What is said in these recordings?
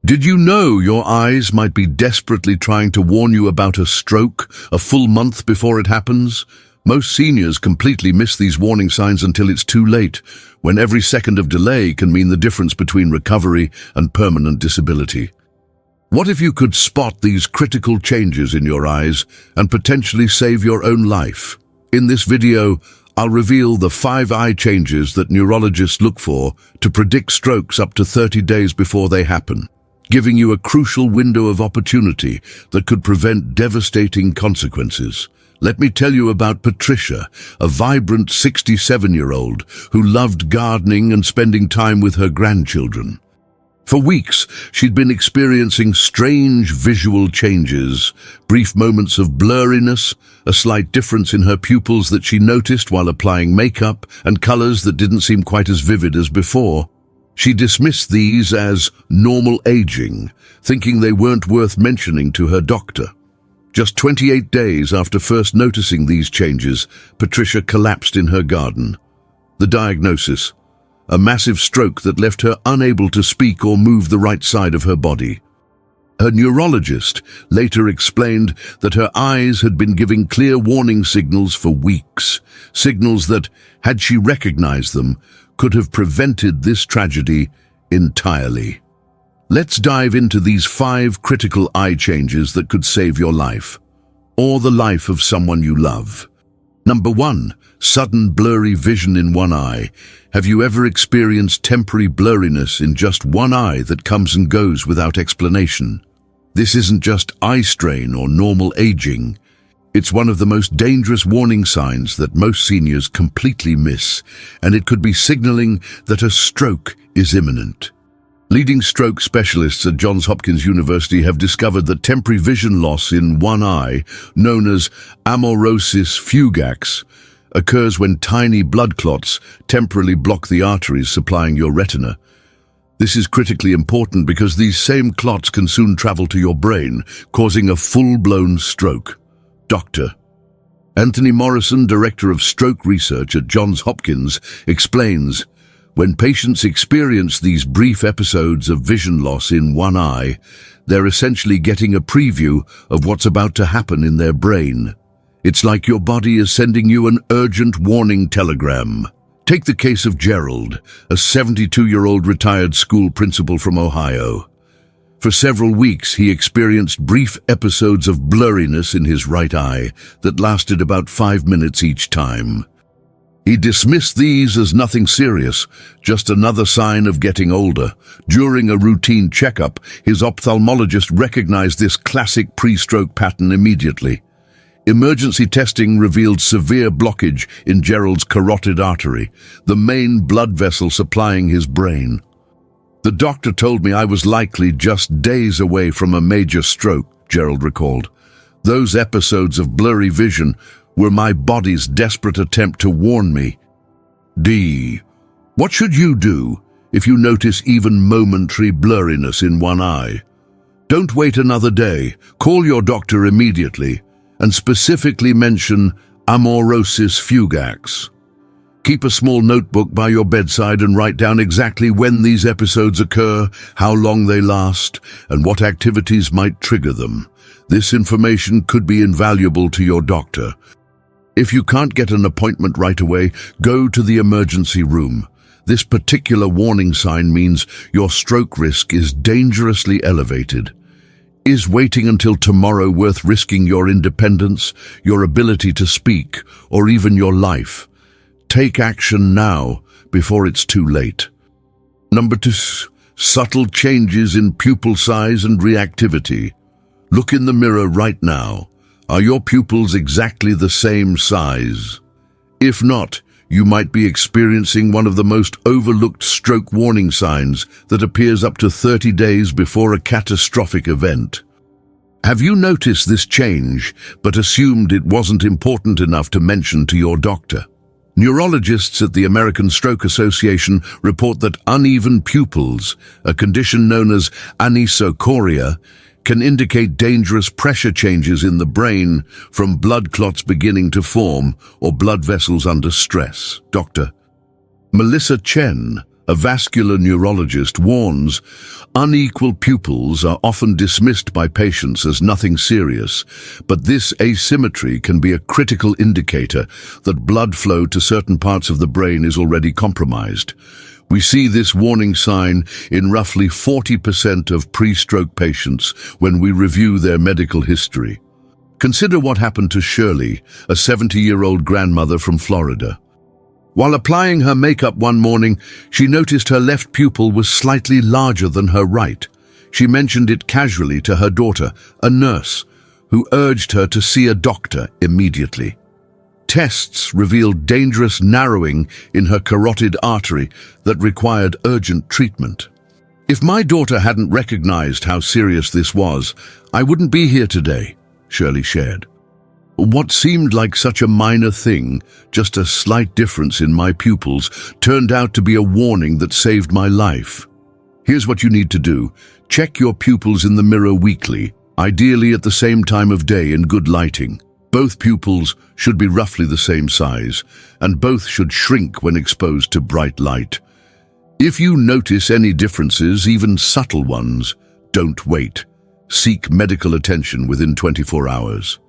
Did you know your eyes might be desperately trying to warn you about a stroke a full month before it happens? Most seniors completely miss these warning signs until it's too late, when every second of delay can mean the difference between recovery and permanent disability. What if you could spot these critical changes in your eyes and potentially save your own life? In this video, I'll reveal the 5 eye changes that neurologists look for to predict strokes up to 30 days before they happen, giving you a crucial window of opportunity that could prevent devastating consequences. Let me tell you about Patricia, a vibrant 67-year-old who loved gardening and spending time with her grandchildren. For weeks, she'd been experiencing strange visual changes, brief moments of blurriness, a slight difference in her pupils that she noticed while applying makeup, and colors that didn't seem quite as vivid as before. She dismissed these as normal aging, thinking they weren't worth mentioning to her doctor. Just 28 days after first noticing these changes, Patricia collapsed in her garden. The diagnosis: a massive stroke that left her unable to speak or move the right side of her body. Her neurologist later explained that her eyes had been giving clear warning signals for weeks, signals that, had she recognized them, could have prevented this tragedy entirely. Let's dive into these 5 critical eye changes that could save your life, or the life of someone you love. Number 1, sudden blurry vision in one eye. Have you ever experienced temporary blurriness in just one eye that comes and goes without explanation? This isn't just eye strain or normal aging. It's one of the most dangerous warning signs that most seniors completely miss, and it could be signaling that a stroke is imminent. Leading stroke specialists at Johns Hopkins University have discovered that temporary vision loss in one eye, known as amaurosis fugax, occurs when tiny blood clots temporarily block the arteries supplying your retina. This is critically important because these same clots can soon travel to your brain, causing a full-blown stroke. Dr. Anthony Morrison, Director of Stroke Research at Johns Hopkins, explains, when patients experience these brief episodes of vision loss in one eye, they're essentially getting a preview of what's about to happen in their brain. It's like your body is sending you an urgent warning telegram. Take the case of Gerald, a 72-year-old retired school principal from Ohio. For several weeks, he experienced brief episodes of blurriness in his right eye that lasted about 5 minutes each time. He dismissed these as nothing serious, just another sign of getting older. During a routine checkup, his ophthalmologist recognized this classic pre-stroke pattern immediately. Emergency testing revealed severe blockage in Gerald's carotid artery, the main blood vessel supplying his brain. The doctor told me I was likely just days away from a major stroke, Gerald recalled. Those episodes of blurry vision were my body's desperate attempt to warn me. D. What should you do if you notice even momentary blurriness in one eye? Don't wait another day. Call your doctor immediately and specifically mention amaurosis fugax. Keep a small notebook by your bedside and write down exactly when these episodes occur, how long they last, and what activities might trigger them. This information could be invaluable to your doctor. If you can't get an appointment right away, go to the emergency room. This particular warning sign means your stroke risk is dangerously elevated. Is waiting until tomorrow worth risking your independence, your ability to speak, or even your life? Take action now before it's too late. Number 2, subtle changes in pupil size and reactivity. Look in the mirror right now. Are your pupils exactly the same size? If not, you might be experiencing one of the most overlooked stroke warning signs that appears up to 30 days before a catastrophic event. Have you noticed this change, but assumed it wasn't important enough to mention to your doctor? Neurologists at the American Stroke Association report that uneven pupils, a condition known as anisocoria, can indicate dangerous pressure changes in the brain from blood clots beginning to form or blood vessels under stress. Dr. Melissa Chen, A vascular neurologist warns, unequal pupils are often dismissed by patients as nothing serious, but this asymmetry can be a critical indicator that blood flow to certain parts of the brain is already compromised. We see this warning sign in roughly 40% of pre-stroke patients when we review their medical history. Consider what happened to Shirley, a 70-year-old grandmother from Florida. While applying her makeup one morning, she noticed her left pupil was slightly larger than her right. She mentioned it casually to her daughter, a nurse, who urged her to see a doctor immediately. Tests revealed dangerous narrowing in her carotid artery that required urgent treatment. "If my daughter hadn't recognized how serious this was, I wouldn't be here today," Shirley shared. "What seemed like such a minor thing, just a slight difference in my pupils, turned out to be a warning that saved my life. Here's what you need to do. Check your pupils in the mirror weekly, ideally at the same time of day in good lighting. Both pupils should be roughly the same size, and both should shrink when exposed to bright light. If you notice any differences, even subtle ones, don't wait. Seek medical attention within 24 hours.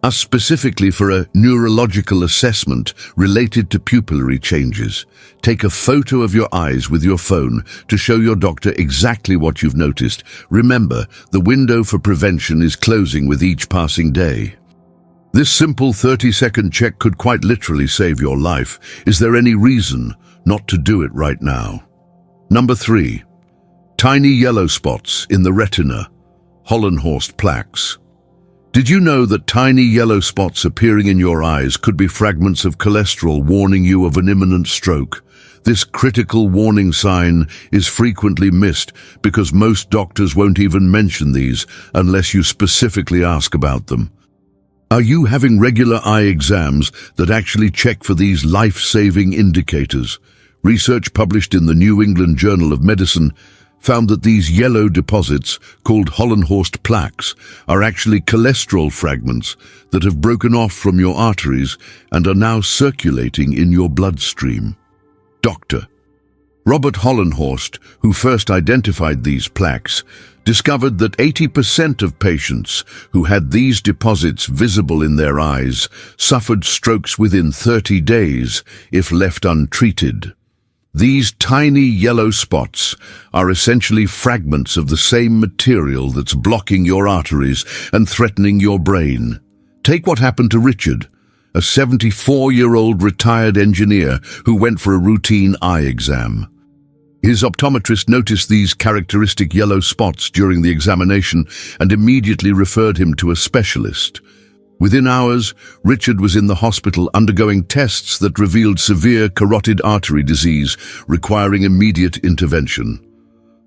Ask specifically for a neurological assessment related to pupillary changes. Take a photo of your eyes with your phone to show your doctor exactly what you've noticed. Remember, the window for prevention is closing with each passing day. This simple 30-second check could quite literally save your life. Is there any reason not to do it right now? Number 3. Tiny yellow spots in the retina, Hollenhorst plaques. Did you know that tiny yellow spots appearing in your eyes could be fragments of cholesterol warning you of an imminent stroke? This critical warning sign is frequently missed because most doctors won't even mention these unless you specifically ask about them. Are you having regular eye exams that actually check for these life-saving indicators? Research published in the New England Journal of Medicine found that these yellow deposits, called Hollenhorst plaques, are actually cholesterol fragments that have broken off from your arteries and are now circulating in your bloodstream. Dr. Robert Hollenhorst, who first identified these plaques, discovered that 80% of patients who had these deposits visible in their eyes suffered strokes within 30 days if left untreated. These tiny yellow spots are essentially fragments of the same material that's blocking your arteries and threatening your brain. Take what happened to Richard, a 74-year-old retired engineer who went for a routine eye exam. His optometrist noticed these characteristic yellow spots during the examination and immediately referred him to a specialist. Within hours, Richard was in the hospital undergoing tests that revealed severe carotid artery disease requiring immediate intervention.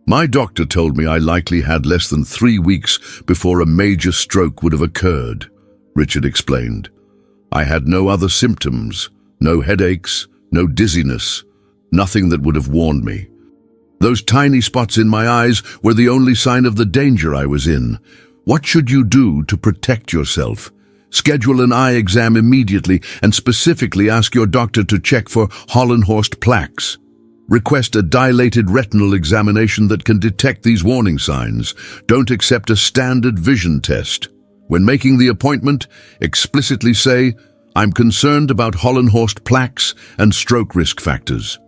"My doctor told me I likely had less than 3 weeks before a major stroke would have occurred," Richard explained. "I had no other symptoms, no headaches, no dizziness, nothing that would have warned me. Those tiny spots in my eyes were the only sign of the danger I was in. What should you do to protect yourself? Schedule an eye exam immediately and specifically ask your doctor to check for Hollenhorst plaques. Request a dilated retinal examination that can detect these warning signs. Don't accept a standard vision test. When making the appointment, explicitly say, 'I'm concerned about Hollenhorst plaques and stroke risk factors.'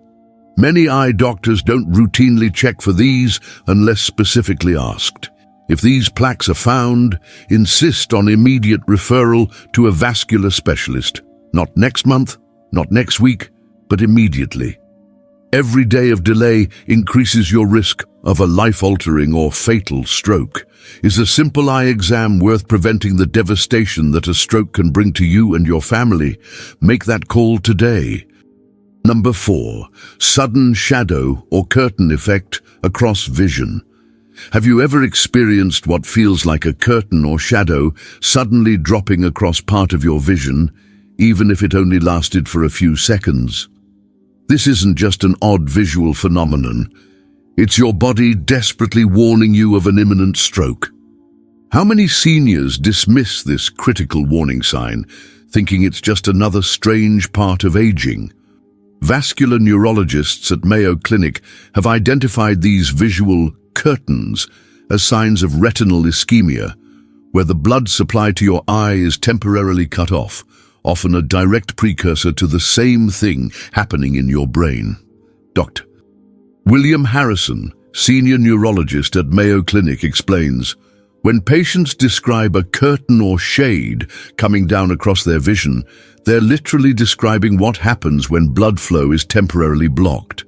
Many eye doctors don't routinely check for these unless specifically asked. If these plaques are found, insist on immediate referral to a vascular specialist. Not next month, not next week, but immediately. Every day of delay increases your risk of a life-altering or fatal stroke. Is a simple eye exam worth preventing the devastation that a stroke can bring to you and your family? Make that call today. Number 4. Sudden shadow or curtain effect across vision. Have you ever experienced what feels like a curtain or shadow suddenly dropping across part of your vision, even if it only lasted for a few seconds? This isn't just an odd visual phenomenon. It's your body desperately warning you of an imminent stroke. How many seniors dismiss this critical warning sign, thinking it's just another strange part of aging? Vascular neurologists at Mayo Clinic have identified these visual curtains as signs of retinal ischemia, where the blood supply to your eye is temporarily cut off, often a direct precursor to the same thing happening in your brain. Dr. William Harrison, senior neurologist at Mayo Clinic, explains, when patients describe a curtain or shade coming down across their vision, they're literally describing what happens when blood flow is temporarily blocked.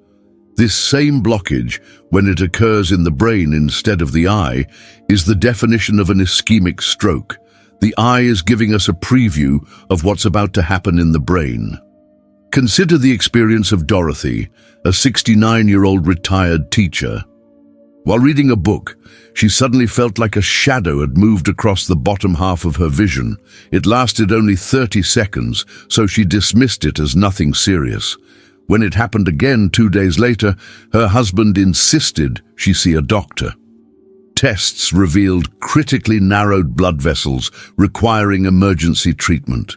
This same blockage, when it occurs in the brain instead of the eye, is the definition of an ischemic stroke. The eye is giving us a preview of what's about to happen in the brain. Consider the experience of Dorothy, a 69-year-old retired teacher. While reading a book, she suddenly felt like a shadow had moved across the bottom half of her vision. It lasted only 30 seconds, so she dismissed it as nothing serious. When it happened again 2 days later, her husband insisted she see a doctor. Tests revealed critically narrowed blood vessels requiring emergency treatment.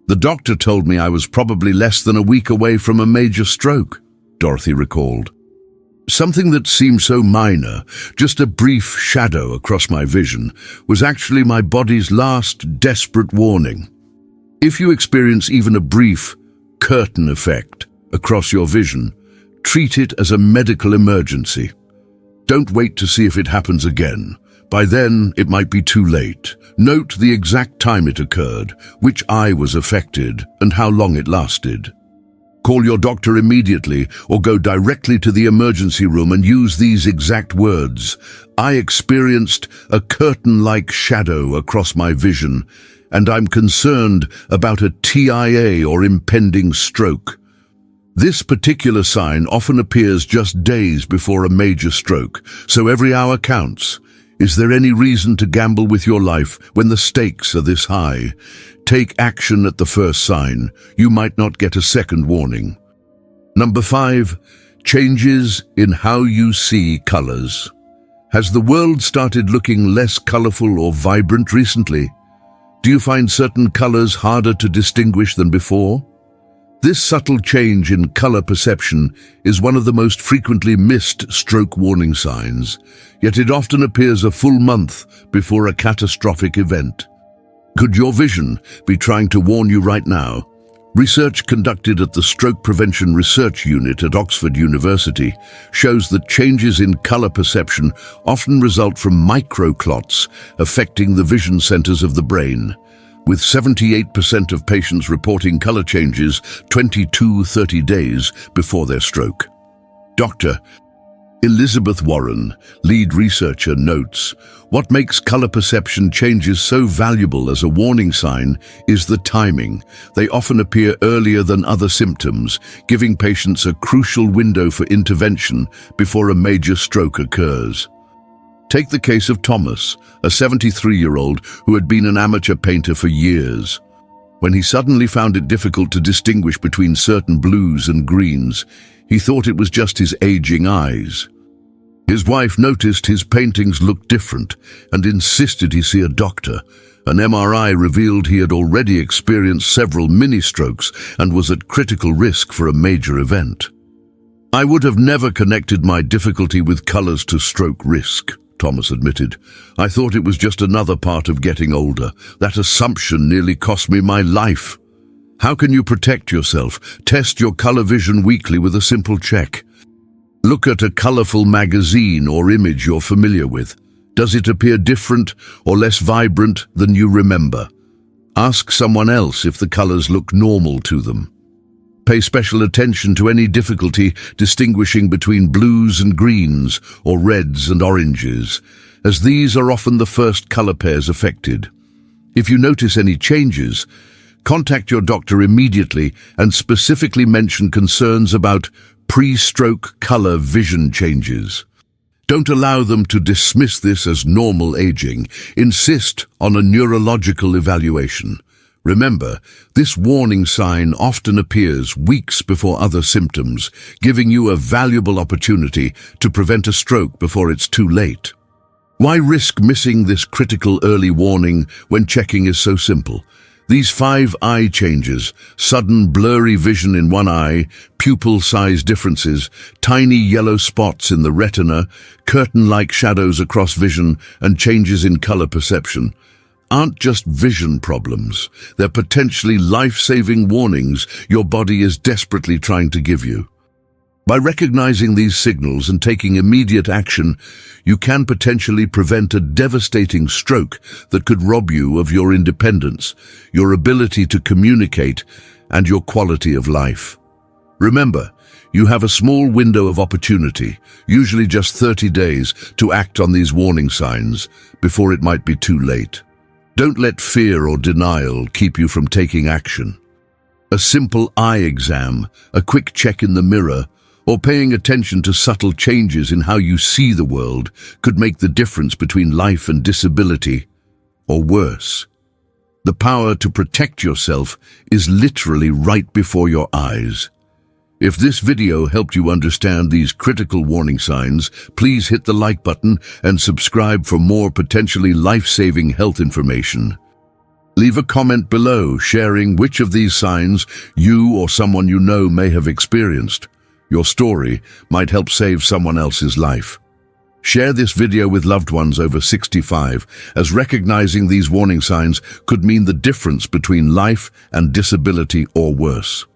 The doctor told me I was probably less than a week away from a major stroke, Dorothy recalled. Something that seemed so minor, just a brief shadow across my vision, was actually my body's last desperate warning. If you experience even a brief curtain effect across your vision, treat it as a medical emergency. Don't wait to see if it happens again. By then, it might be too late. Note the exact time it occurred, which eye was affected, and how long it lasted. Call your doctor immediately or go directly to the emergency room and use these exact words. I experienced a curtain-like shadow across my vision, and I'm concerned about a TIA or impending stroke. This particular sign often appears just days before a major stroke, so every hour counts. Is there any reason to gamble with your life when the stakes are this high? Take action at the first sign. You might not get a second warning. Number 5, changes in how you see colors. Has the world started looking less colorful or vibrant recently? Do you find certain colors harder to distinguish than before? This subtle change in color perception is one of the most frequently missed stroke warning signs, yet it often appears a full month before a catastrophic event. Could your vision be trying to warn you right now? Research conducted at the Stroke Prevention Research Unit at Oxford University shows that changes in color perception often result from microclots affecting the vision centers of the brain, with 78% of patients reporting color changes 20–30 days before their stroke. Dr. Elizabeth Warren, lead researcher, notes, what makes color perception changes so valuable as a warning sign is the timing. They often appear earlier than other symptoms, giving patients a crucial window for intervention before a major stroke occurs. Take the case of Thomas, a 73-year-old who had been an amateur painter for years. When he suddenly found it difficult to distinguish between certain blues and greens, he thought it was just his aging eyes. His wife noticed his paintings looked different and insisted he see a doctor. An MRI revealed he had already experienced several mini-strokes and was at critical risk for a major event. I would have never connected my difficulty with colors to stroke risk, Thomas admitted. I thought it was just another part of getting older. That assumption nearly cost me my life. How can you protect yourself? Test your color vision weekly with a simple check. Look at a colorful magazine or image you're familiar with. Does it appear different or less vibrant than you remember? Ask someone else if the colors look normal to them. Pay special attention to any difficulty distinguishing between blues and greens or reds and oranges, as these are often the first color pairs affected. If you notice any changes, contact your doctor immediately and specifically mention concerns about pre-stroke color vision changes. Don't allow them to dismiss this as normal aging. Insist on a neurological evaluation. Remember, this warning sign often appears weeks before other symptoms, giving you a valuable opportunity to prevent a stroke before it's too late. Why risk missing this critical early warning when checking is so simple? These 5 eye changes, sudden blurry vision in one eye, pupil size differences, tiny yellow spots in the retina, curtain-like shadows across vision, and changes in color perception, aren't just vision problems. They're potentially life-saving warnings your body is desperately trying to give you. By recognizing these signals and taking immediate action, you can potentially prevent a devastating stroke that could rob you of your independence, your ability to communicate, and your quality of life. Remember, you have a small window of opportunity, usually just 30 days, to act on these warning signs before it might be too late. Don't let fear or denial keep you from taking action. A simple eye exam, a quick check in the mirror, or paying attention to subtle changes in how you see the world could make the difference between life and disability, or worse. The power to protect yourself is literally right before your eyes. If this video helped you understand these critical warning signs, please hit the like button and subscribe for more potentially life-saving health information. Leave a comment below sharing which of these signs you or someone you know may have experienced. Your story might help save someone else's life. Share this video with loved ones over 65, as recognizing these warning signs could mean the difference between life and disability or worse.